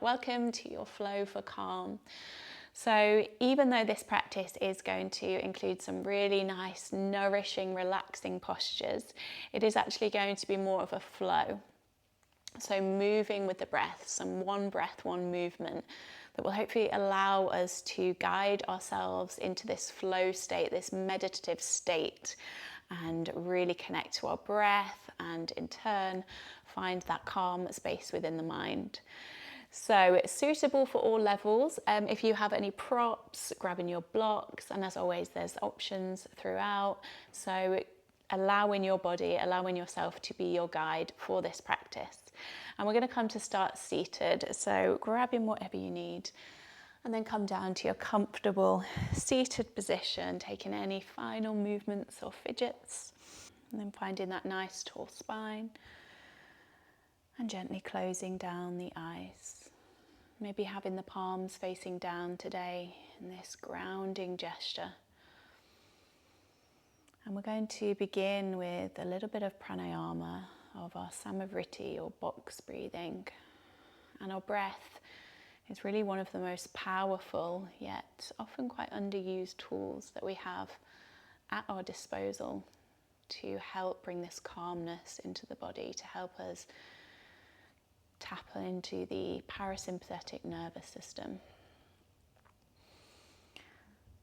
Welcome to your Flow for Calm. So even though this practice is going to include some really nice, nourishing, relaxing postures, it is actually going to be more of a flow. So moving with the breath, some one breath, one movement that will hopefully allow us to guide ourselves into this flow state, this meditative state, and really connect to our breath and in turn find that calm space within the mind. So it's suitable for all levels. If you have any props, grabbing your blocks, and as always there's options throughout. So allowing your body, allowing yourself to be your guide for this practice. And we're going to come to start seated, so grabbing whatever you need and then come down to your comfortable seated position, taking any final movements or fidgets, and then finding that nice tall spine and gently closing down the eyes. Maybe having the palms facing down today in this grounding gesture. And we're going to begin with a little bit of pranayama, of our samavriti or box breathing. And our breath is really one of the most powerful yet often quite underused tools that we have at our disposal to help bring this calmness into the body, to help us tap into the parasympathetic nervous system.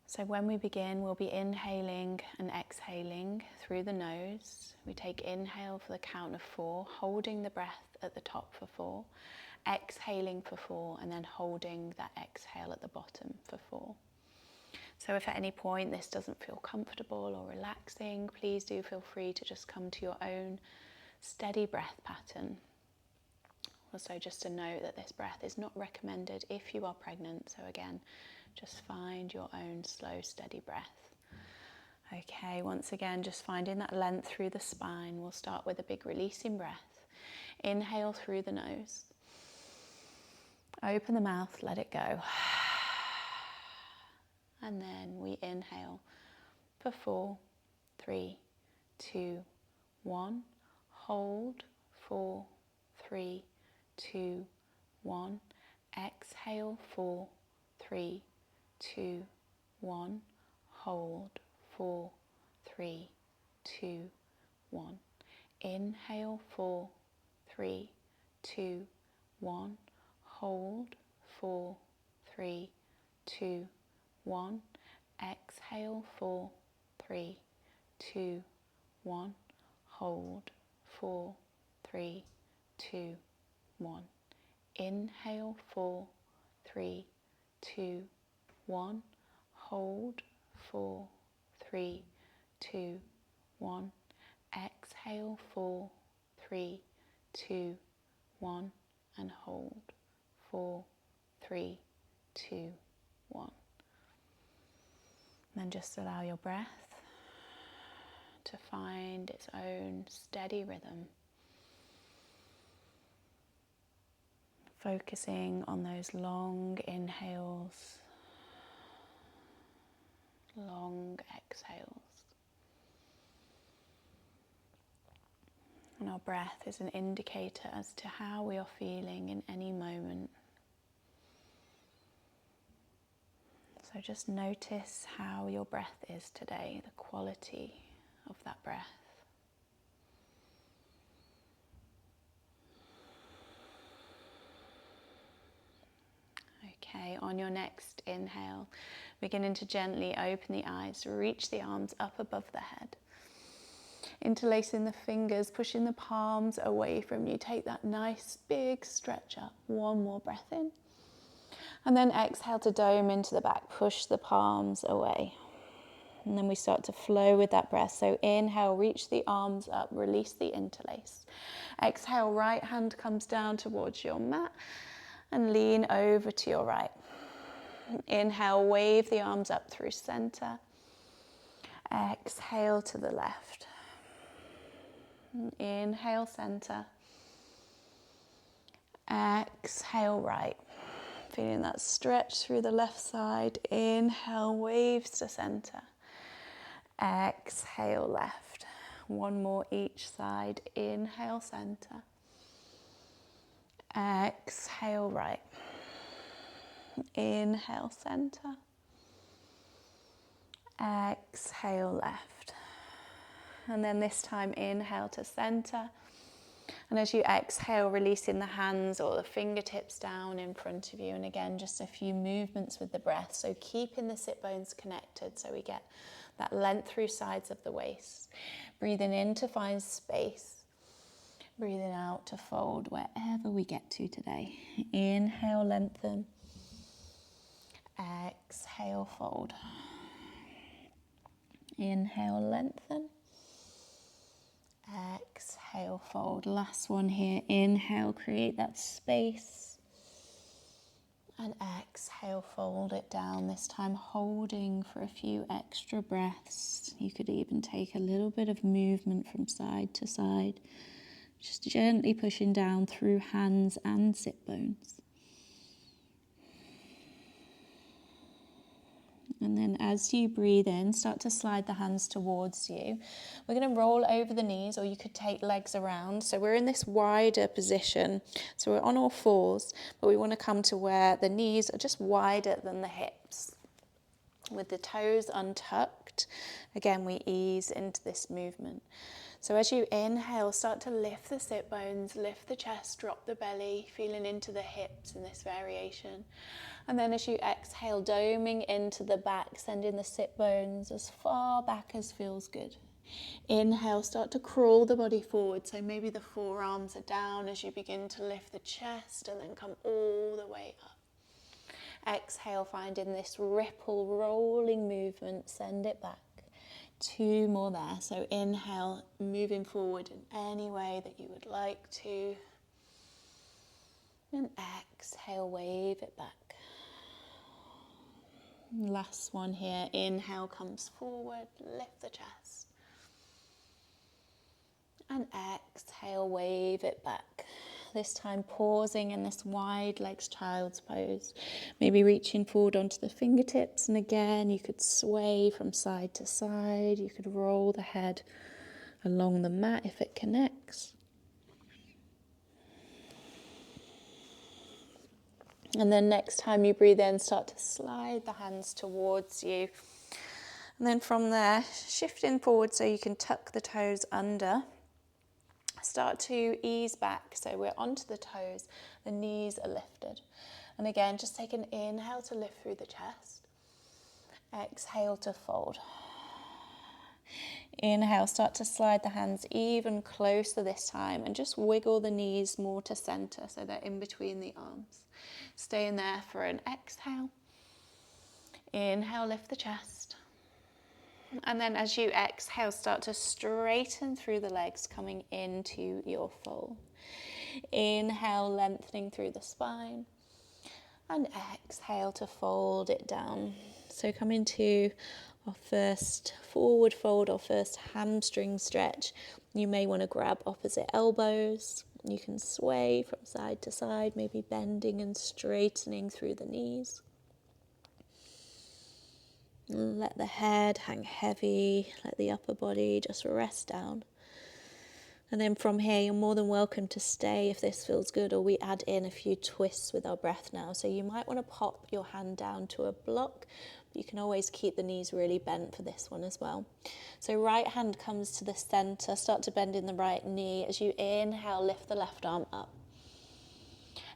So when we begin, we'll be inhaling and exhaling through the nose. We take inhale for the count of 4, holding the breath at the top for 4, exhaling for 4, and then holding that exhale at the bottom for 4. So if at any point this doesn't feel comfortable or relaxing, please do feel free to just come to your own steady breath pattern. Also, just to note that this breath is not recommended if you are pregnant. So again, just find your own slow, steady breath. Okay, once again, just finding that length through the spine. We'll start with a big releasing breath. Inhale through the nose. Open the mouth, let it go. And then we inhale for 4, 3, 2, 1. Hold, 4, 3, 2, 1. Exhale, 4, 3, 2, 1. Hold, 4, 3, 2, 1. Inhale, 4, 3, 2, 1. Hold, 4, 3, 2, 1. Exhale, 4, 3, 2, 1. Hold, 4, 3, 2, 1. Inhale, 4, 3, 2, 1. Hold, 4, 3, 2, 1. Exhale, 4, 3, 2, 1. And hold, 4, 3, 2, 1. And then just allow your breath to find its own steady rhythm. Focusing on those long inhales, long exhales. And our breath is an indicator as to how we are feeling in any moment. So just notice how your breath is today, the quality of that breath. Okay, on your next inhale, beginning to gently open the eyes, reach the arms up above the head. Interlacing the fingers, pushing the palms away from you. Take that nice big stretch up. One more breath in. And then exhale to dome into the back. Push the palms away. And then we start to flow with that breath. So inhale, reach the arms up, release the interlace. Exhale, right hand comes down towards your mat and lean over to your right. Inhale, wave the arms up through center. Exhale to the left. Inhale, center. Exhale, right. Feeling that stretch through the left side. Inhale, waves to center. Exhale, left. One more each side. Inhale, center. Exhale, right. Inhale, center. Exhale, left. And then this time, inhale to center. And as you exhale, releasing the hands or the fingertips down in front of you. And again, just a few movements with the breath. So keeping the sit bones connected so we get that length through sides of the waist. Breathing in to find space. Breathing out to fold wherever we get to today. Inhale, lengthen. Exhale, fold. Inhale, lengthen. Exhale, fold. Last one here. Inhale, create that space. And exhale, fold it down. This time holding for a few extra breaths. You could even take a little bit of movement from side to side. Just gently pushing down through hands and sit bones. And then as you breathe in, start to slide the hands towards you. We're going to roll over the knees, or you could take legs around. So we're in this wider position. So we're on all fours, but we want to come to where the knees are just wider than the hips. With the toes untucked, again, we ease into this movement. So as you inhale, start to lift the sit bones, lift the chest, drop the belly, feeling into the hips in this variation. And then as you exhale, doming into the back, sending the sit bones as far back as feels good. Inhale, start to crawl the body forward. So maybe the forearms are down as you begin to lift the chest and then come all the way up. Exhale, finding this ripple rolling movement, send it back. 2 more there. So inhale, moving forward in any way that you would like to. And exhale, wave it back. Last one here. Inhale comes forward, lift the chest. And exhale, wave it back. This time pausing in this wide legs child's pose. Maybe reaching forward onto the fingertips. And again, you could sway from side to side. You could roll the head along the mat if it connects. And then next time you breathe in, start to slide the hands towards you. And then from there, shifting forward so you can tuck the toes under. Start to ease back, so we're onto the toes, the knees are lifted. And again, just take an inhale to lift through the chest. Exhale to fold. Inhale, start to slide the hands even closer this time and just wiggle the knees more to center so they're in between the arms. Stay in there for an exhale. Inhale, lift the chest. And then as you exhale, start to straighten through the legs, coming into your fold. Inhale, lengthening through the spine. And exhale to fold it down. So come into our first forward fold, our first hamstring stretch. You may want to grab opposite elbows. You can sway from side to side, maybe bending and straightening through the knees. Let the head hang heavy, let the upper body just rest down. And then from here, you're more than welcome to stay if this feels good, or we add in a few twists with our breath now. So you might want to pop your hand down to a block, but you can always keep the knees really bent for this one as well. So right hand comes to the center, start to bend in the right knee. As you inhale, lift the left arm up.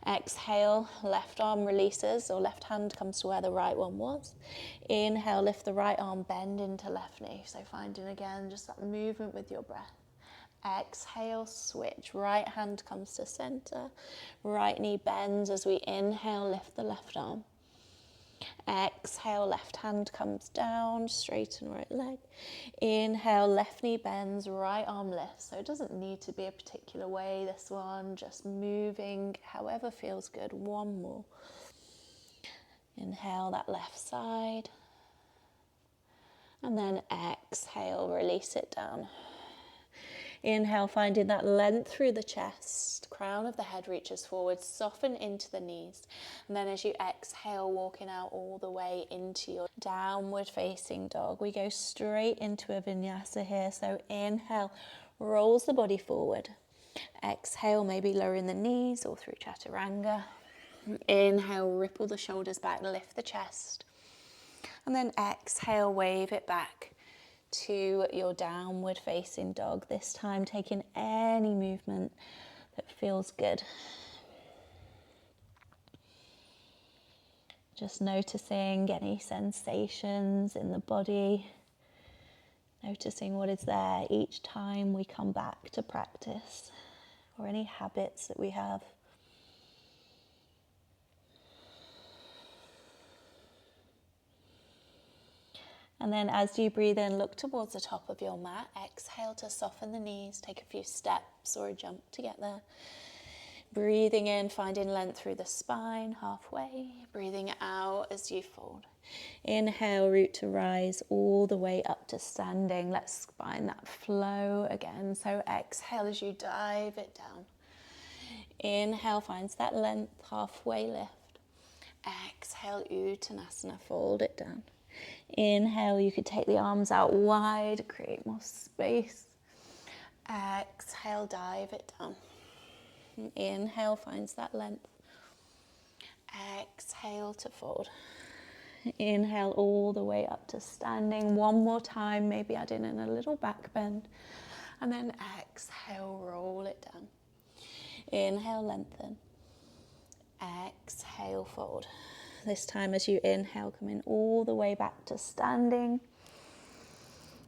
Exhale, left arm releases, or left hand comes to where the right one was. Inhale, lift the right arm, bend into left knee. So finding again just that movement with your breath. Exhale, switch. Right hand comes to center. Right knee bends as we inhale, lift the left arm. Exhale, left hand comes down, straighten right leg. Inhale, left knee bends, right arm lifts. So it doesn't need to be a particular way, this one, just moving however feels good. One more. Inhale that left side. And then exhale, release it down. Inhale, finding that length through the chest, crown of the head reaches forward, soften into the knees. And then as you exhale, walking out all the way into your downward facing dog. We go straight into a vinyasa here. So inhale, rolls the body forward. Exhale, maybe lowering the knees or through chaturanga. Inhale, ripple the shoulders back, lift the chest. And then exhale, wave it back to your downward facing dog. This time taking any movement that feels good. Just noticing any sensations in the body. Noticing what is there each time we come back to practice, or any habits that we have. And then as you breathe in, look towards the top of your mat. Exhale to soften the knees, take a few steps or a jump to get there. Breathing in, finding length through the spine, halfway. Breathing out as you fold. Inhale, root to rise all the way up to standing. Let's find that flow again. So exhale as you dive it down. Inhale, finds that length, halfway lift. Exhale, Uttanasana, fold it down. Inhale, you could take the arms out wide, create more space. Exhale, dive it down. Inhale, finds that length. Exhale to fold. Inhale all the way up to standing. One more time, maybe adding in a little back bend. And then exhale, roll it down. Inhale, lengthen. Exhale, fold. This time as you inhale, come in all the way back to standing.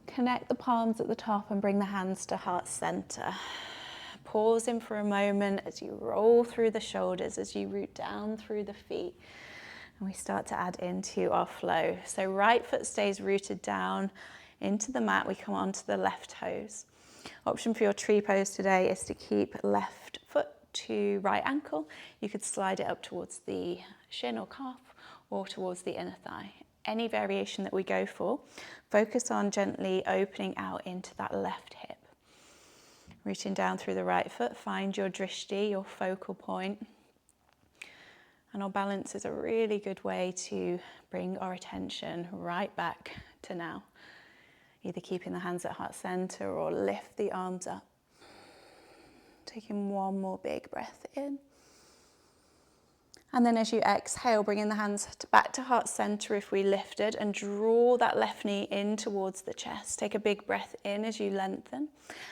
Connect the palms at the top and bring the hands to heart center. Pausing for a moment as you roll through the shoulders, as you root down through the feet. And we start to add into our flow. So right foot stays rooted down into the mat. We come onto the left toes. Option for your tree pose today is to keep left foot to right ankle. You could slide it up towards the shin or calf or towards the inner thigh. Any variation that we go for, focus on gently opening out into that left hip. Rooting down through the right foot, find your drishti, your focal point. And our balance is a really good way to bring our attention right back to now. Either keeping the hands at heart center or lift the arms up. Taking one more big breath in. And then as you exhale, bringing the hands back to heart center if we lifted, and draw that left knee in towards the chest. Take a big breath in as you lengthen.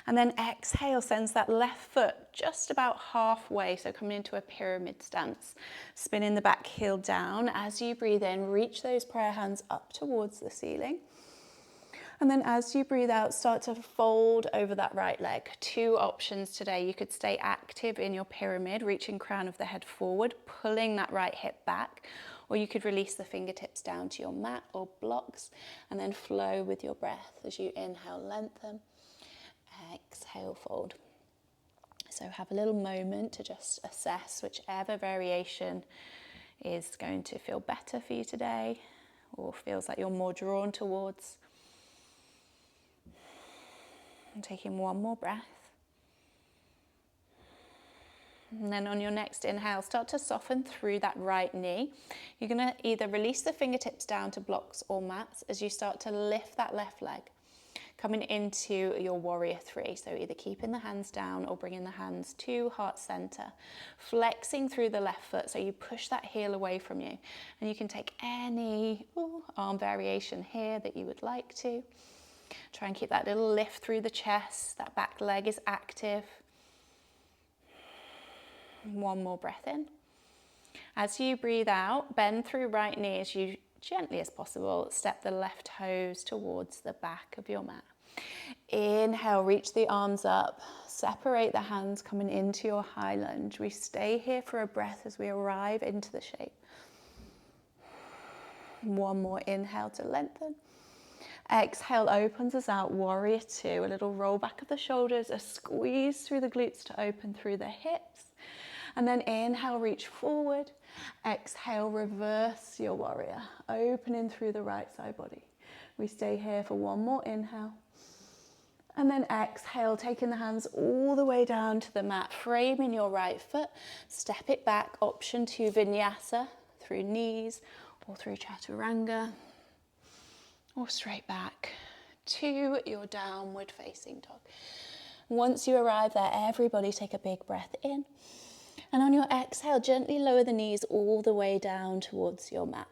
And then exhale, sends that left foot just about halfway, so coming into a pyramid stance. Spinning the back heel down. As you breathe in, reach those prayer hands up towards the ceiling. And then as you breathe out, start to fold over that right leg. Two options today. You could stay active in your pyramid, reaching crown of the head forward, pulling that right hip back, or you could release the fingertips down to your mat or blocks and then flow with your breath as you inhale, lengthen, exhale, fold. So have a little moment to just assess whichever variation is going to feel better for you today or feels like you're more drawn towards. And taking one more breath. And then on your next inhale, start to soften through that right knee. You're going to either release the fingertips down to blocks or mats as you start to lift that left leg, coming into your warrior three. So either keeping the hands down or bringing the hands to heart center, flexing through the left foot so you push that heel away from you. And you can take any arm variation here that you would like to. Try and keep that little lift through the chest. That back leg is active. One more breath in. As you breathe out, bend through right knee as you gently as possible. Step the left toes towards the back of your mat. Inhale, reach the arms up. Separate the hands coming into your high lunge. We stay here for a breath as we arrive into the shape. One more inhale to lengthen. Exhale, opens us out, warrior two. A little roll back of the shoulders, a squeeze through the glutes to open through the hips. And then inhale, reach forward. Exhale, reverse your warrior, opening through the right side body. We stay here for one more inhale. And then exhale, taking the hands all the way down to the mat, framing your right foot. Step it back, option to vinyasa, through knees or through chaturanga. Or straight back to your downward facing dog. Once you arrive there, everybody take a big breath in. And on your exhale, gently lower the knees all the way down towards your mat.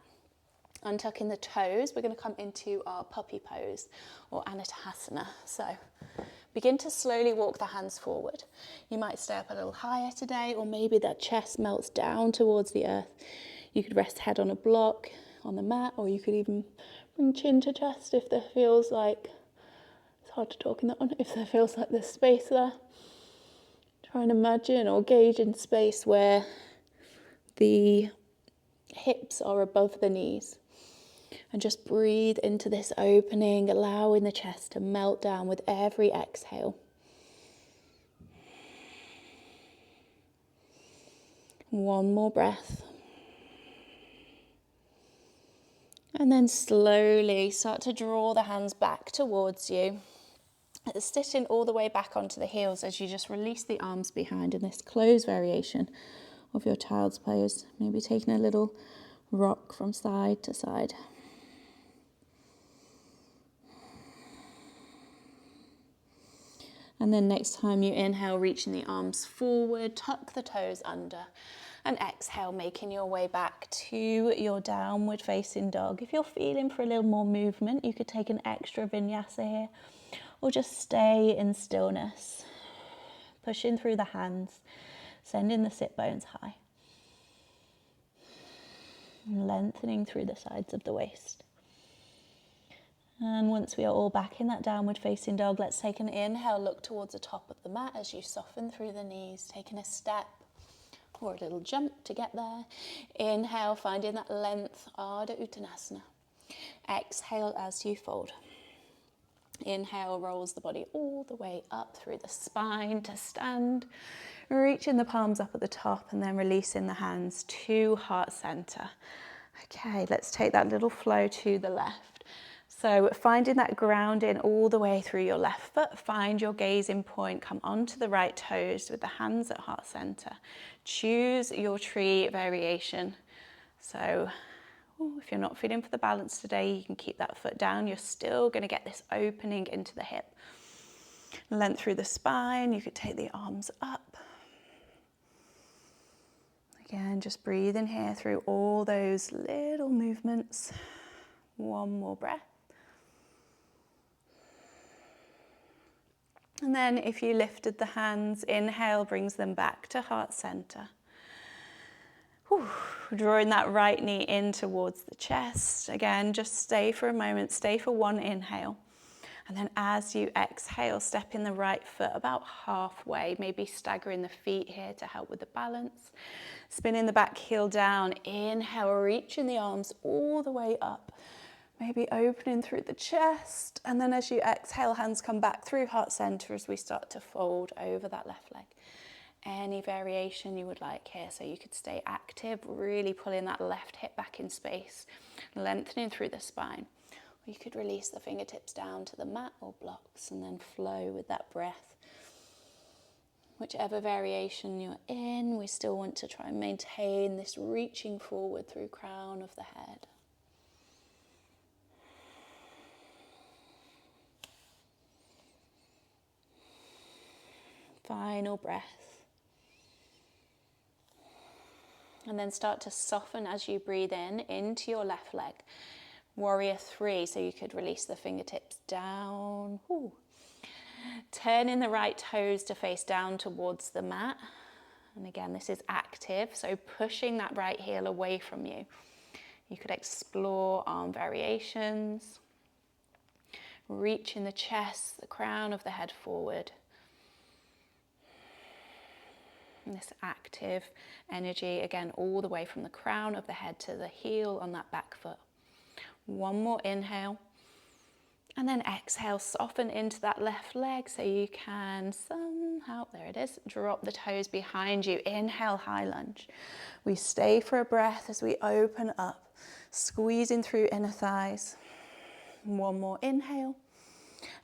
Untucking the toes, we're going to come into our puppy pose or Anuttasana. So begin to slowly walk the hands forward. You might stay up a little higher today, or maybe that chest melts down towards the earth. You could rest head on a block on the mat, or you could even bring chin to chest if there feels like, it's hard to talk in that one, if there feels like there's space there. Try and imagine or gauge in space where the hips are above the knees. And just breathe into this opening, allowing the chest to melt down with every exhale. One more breath. And then slowly start to draw the hands back towards you. Sitting all the way back onto the heels as you just release the arms behind in this closed variation of your child's pose. Maybe taking a little rock from side to side. And then next time you inhale, reaching the arms forward, tuck the toes under, and exhale, making your way back to your downward facing dog. If you're feeling for a little more movement, you could take an extra vinyasa here, or just stay in stillness, pushing through the hands, sending the sit bones high, and lengthening through the sides of the waist. And once we are all back in that downward facing dog, let's take an inhale, look towards the top of the mat as you soften through the knees, taking a step or a little jump to get there. Inhale, finding that length, Ardha Uttanasana. Exhale as you fold. Inhale, rolls the body all the way up through the spine to stand, reaching the palms up at the top and then releasing the hands to heart center. Okay, let's take that little flow to the left. So finding that grounding all the way through your left foot, find your gazing point, come onto the right toes with the hands at heart center. Choose your tree variation. So if you're not feeling for the balance today, you can keep that foot down. You're still going to get this opening into the hip. Length through the spine, you could take the arms up. Again, just breathe in here through all those little movements. One more breath. And then if you lifted the hands, inhale brings them back to heart center. Whew. Drawing that right knee in towards the chest. Again, just stay for a moment, stay for one inhale. And then as you exhale, step in the right foot about halfway, maybe staggering the feet here to help with the balance. Spinning the back heel down, inhale, reaching the arms all the way up. Maybe opening through the chest, and then as you exhale, hands come back through heart center as we start to fold over that left leg. Any variation you would like here, so you could stay active, really pulling that left hip back in space, lengthening through the spine. Or you could release the fingertips down to the mat or blocks and then flow with that breath. Whichever variation you're in, we still want to try and maintain this reaching forward through crown of the head. Final breath. And then start to soften as you breathe in into your left leg. Warrior 3, so you could release the fingertips down. Ooh. Turning the right toes to face down towards the mat. And again, this is active, so pushing that right heel away from you. You could explore arm variations. Reaching the chest, the crown of the head forward. And this active energy, again, all the way from the crown of the head to the heel on that back foot. One more inhale. And then exhale, soften into that left leg so you can somehow, there it is, drop the toes behind you. Inhale, high lunge. We stay for a breath as we open up, squeezing through inner thighs. One more inhale.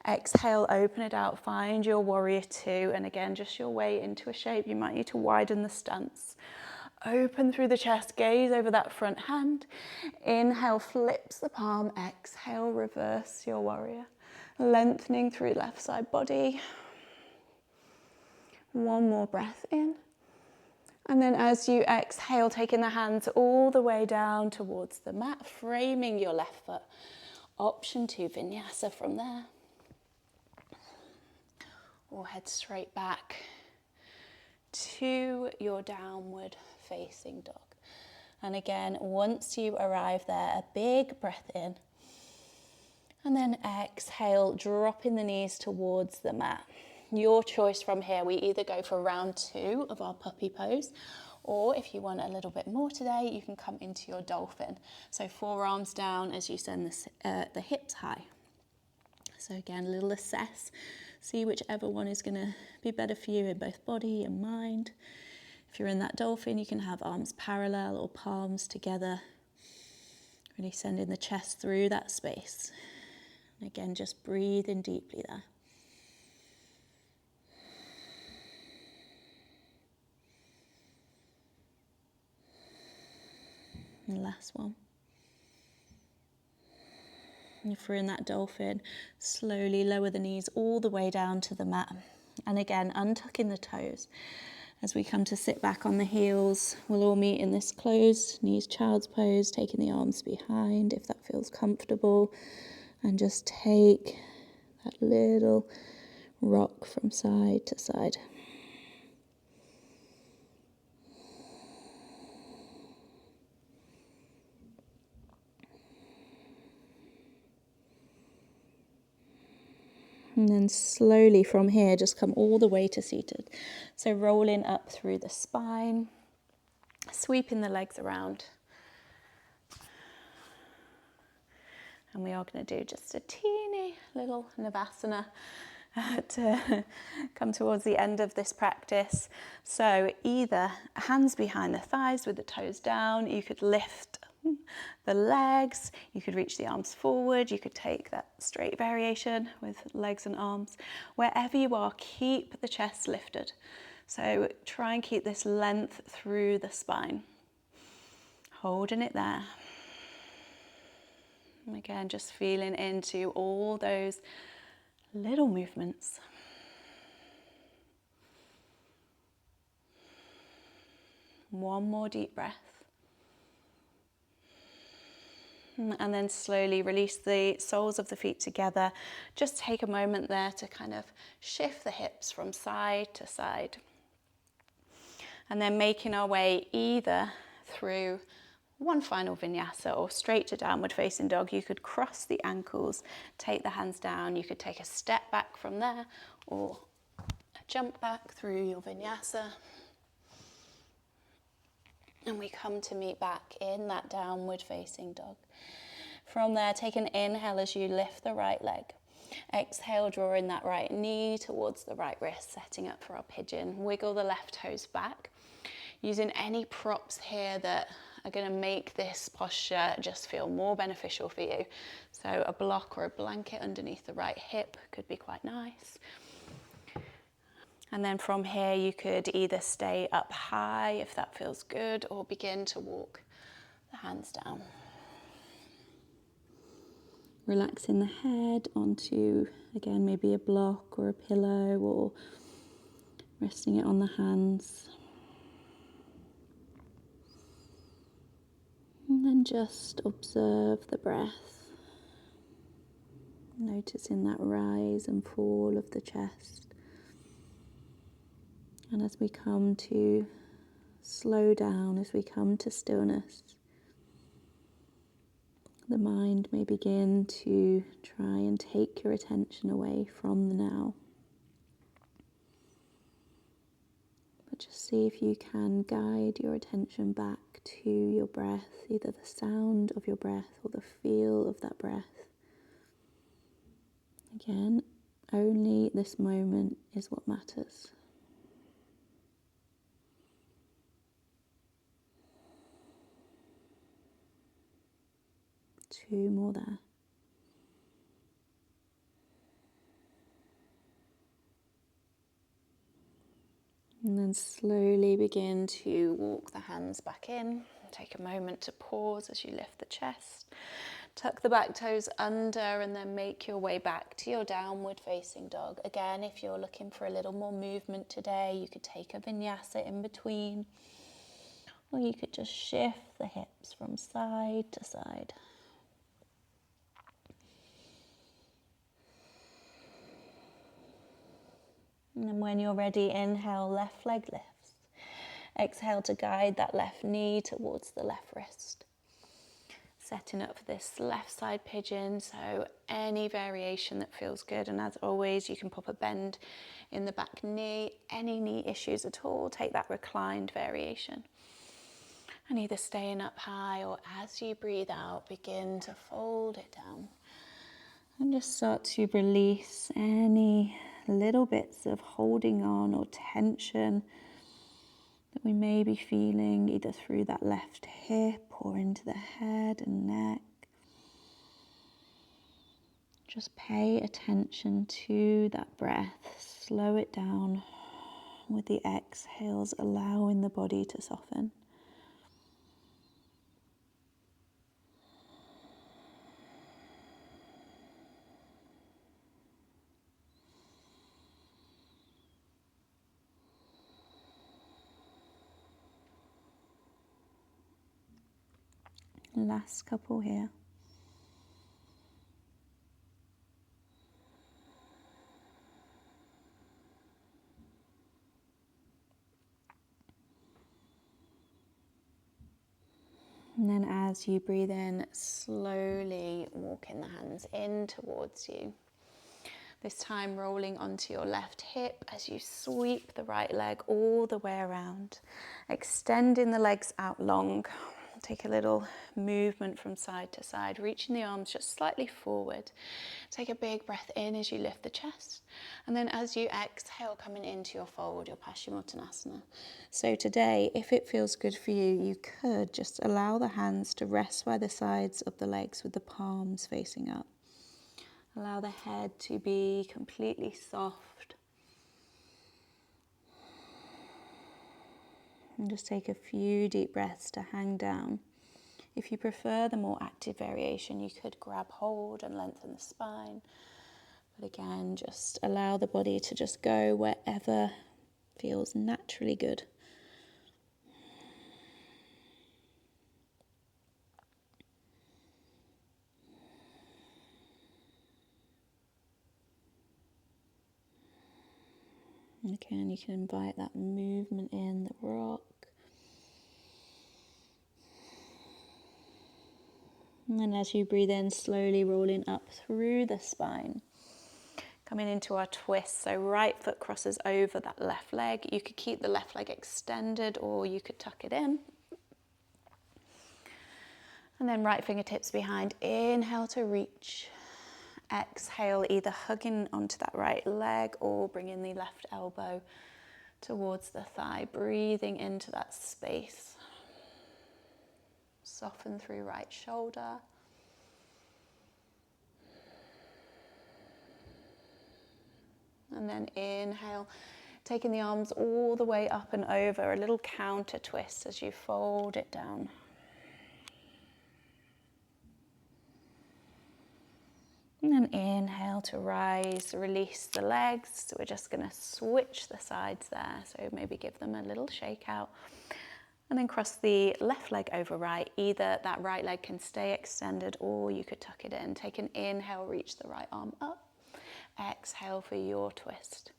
Exhale, open it out, find your warrior 2, and again, just your way into a shape. You might need to widen the stance. Open through the chest, gaze over that front hand. Inhale, flips the palm. Exhale, reverse your warrior. Lengthening through left side body. One more breath in. And then as you exhale, taking the hands all the way down towards the mat, framing your left foot. Option 2, vinyasa from there. Or head straight back to your downward facing dog. And again, once you arrive there, a big breath in. And then exhale, dropping the knees towards the mat. Your choice from here, we either go for round 2 of our puppy pose, or if you want a little bit more today, you can come into your dolphin. So forearms down as you send the hips high. So again, a little assess, see whichever one is going to be better for you in both body and mind. If you're in that dolphin, you can have arms parallel or palms together. Really sending the chest through that space. And again, just breathe in deeply there. And last one. And if we're in that dolphin, slowly lower the knees all the way down to the mat. And again, untucking the toes. As we come to sit back on the heels, we'll all meet in this closed knees child's pose, taking the arms behind if that feels comfortable. And just take that little rock from side to side. And then slowly from here, just come all the way to seated. So rolling up through the spine, sweeping the legs around. And we are going to do just a teeny little Navasana to come towards the end of this practice. So either hands behind the thighs with the toes down, you could lift the legs, you could reach the arms forward, you could take that straight variation with legs and arms. Wherever you are, keep the chest lifted. So try and keep this length through the spine. Holding it there. And again, just feeling into all those little movements. One more deep breath. And then slowly release the soles of the feet together. Just take a moment there to kind of shift the hips from side to side. And then making our way either through one final vinyasa or straight to downward facing dog. You could cross the ankles, take the hands down. You could take a step back from there or a jump back through your vinyasa. And we come to meet back in that downward facing dog. From there, take an inhale as you lift the right leg. Exhale, drawing that right knee towards the right wrist, setting up for our pigeon. Wiggle the left toes back. Using any props here that are going to make this posture just feel more beneficial for you. So a block or a blanket underneath the right hip could be quite nice. And then from here, you could either stay up high if that feels good, or begin to walk the hands down. Relaxing the head onto, again, maybe a block or a pillow, or resting it on the hands. And then just observe the breath, noticing that rise and fall of the chest. And as we come to slow down, as we come to stillness, the mind may begin to try and take your attention away from the now. But just see if you can guide your attention back to your breath, either the sound of your breath or the feel of that breath. Again, only this moment is what matters. Two more there. And then slowly begin to walk the hands back in. Take a moment to pause as you lift the chest. Tuck the back toes under and then make your way back to your downward facing dog. Again, if you're looking for a little more movement today, you could take a vinyasa in between. Or you could just shift the hips from side to side. And then when you're ready, inhale, left leg lifts. Exhale to guide that left knee towards the left wrist. Setting up for this left side pigeon, so any variation that feels good. And as always, you can pop a bend in the back knee. Any knee issues at all, take that reclined variation. And either staying up high, or as you breathe out, begin to fold it down. And just start to release any little bits of holding on or tension that we may be feeling either through that left hip or into the head and neck. Just pay attention to that breath. Slow it down with the exhales, allowing the body to soften. Last couple here. And then as you breathe in, slowly walking the hands in towards you. This time rolling onto your left hip as you sweep the right leg all the way around. Extending the legs out long. Take a little movement from side to side, reaching the arms just slightly forward. Take a big breath in as you lift the chest. And then as you exhale, coming into your fold, your Paschimottanasana. So today, if it feels good for you, you could just allow the hands to rest by the sides of the legs with the palms facing up. Allow the head to be completely soft. And just take a few deep breaths to hang down. If you prefer the more active variation, you could grab hold and lengthen the spine. But again, just allow the body to just go wherever feels naturally good. Again, you can invite that movement in the rock. And then as you breathe in, slowly rolling up through the spine. Coming into our twist, so right foot crosses over that left leg. You could keep the left leg extended or you could tuck it in. And then right fingertips behind. Inhale to reach. Exhale, either hugging onto that right leg or bringing the left elbow towards the thigh. Breathing into that space. Soften through right shoulder. And then inhale, taking the arms all the way up and over, a little counter twist as you fold it down. And then inhale to rise, release the legs. So we're just going to switch the sides there. So maybe give them a little shake out. And then cross the left leg over right. Either that right leg can stay extended or you could tuck it in. Take an inhale, reach the right arm up. Exhale for your twist.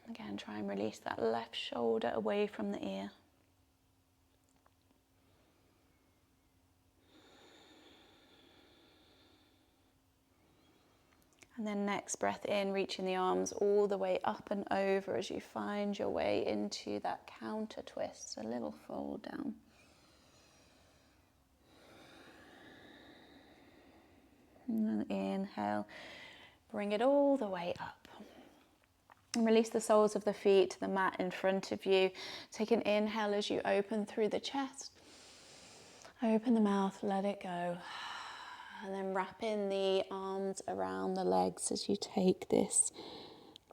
Again, try and release that left shoulder away from the ear. And then next breath in, reaching the arms all the way up and over as you find your way into that counter twist, a little fold down. And then inhale, bring it all the way up. And release the soles of the feet to the mat in front of you. Take an inhale as you open through the chest. Open the mouth, let it go. And then wrap in the arms around the legs as you take this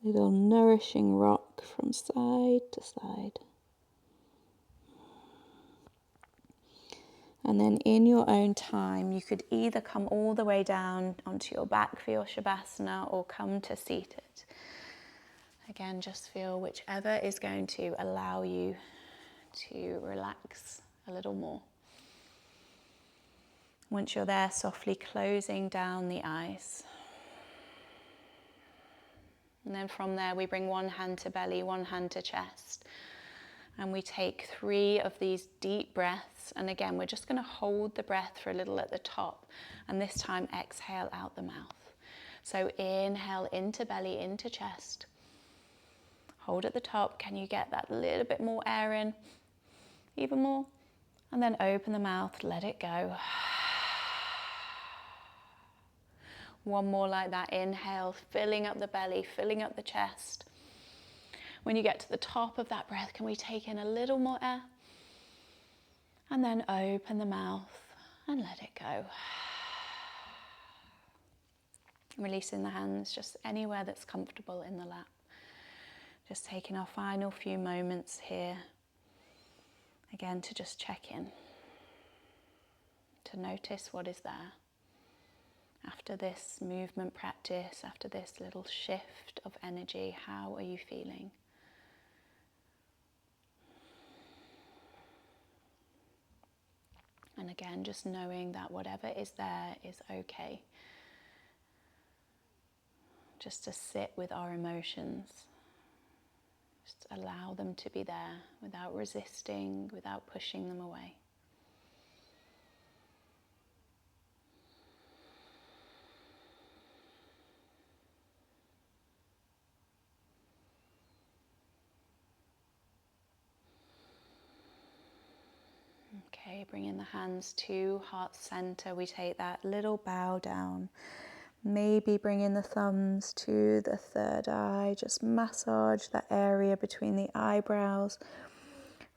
little nourishing rock from side to side. And then in your own time, you could either come all the way down onto your back for your Shavasana or come to seated. Again, just feel whichever is going to allow you to relax a little more. Once you're there, softly closing down the eyes. And then from there, we bring one hand to belly, one hand to chest. And we take 3 of these deep breaths. And again, we're just going to hold the breath for a little at the top. And this time, exhale out the mouth. So inhale into belly, into chest. Hold at the top. Can you get that little bit more air in? Even more. And then open the mouth, let it go. One more like that. Inhale, filling up the belly, filling up the chest. When you get to the top of that breath, can we take in a little more air? And then open the mouth and let it go. Releasing the hands just anywhere that's comfortable in the lap. Just taking our final few moments here, again, to just check in, to notice what is there. After this movement practice, after this little shift of energy, how are you feeling? And again, just knowing that whatever is there is okay. Just to sit with our emotions. Just allow them to be there without resisting, without pushing them away. Okay, bringing the hands to heart center. We take that little bow down. Maybe bringing the thumbs to the third eye. Just massage that area between the eyebrows.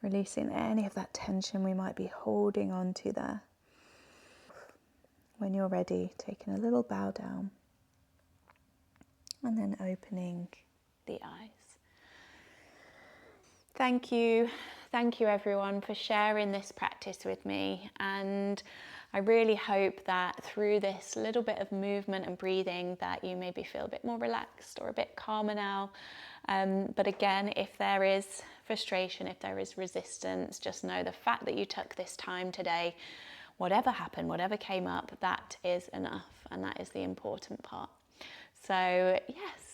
Releasing any of that tension we might be holding on to there. When you're ready, taking a little bow down. And then opening the eyes. Thank you everyone for sharing this practice with me, and I really hope that through this little bit of movement and breathing that you maybe feel a bit more relaxed or a bit calmer now. But again, if there is frustration, if there is resistance, just know the fact that you took this time today, whatever happened, whatever came up, that is enough, and that is the important part. So yes.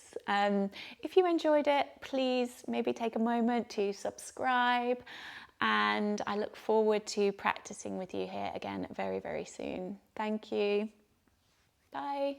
If you enjoyed it, please maybe take a moment to subscribe, and I look forward to practicing with you here again very, very soon. Thank you. Bye.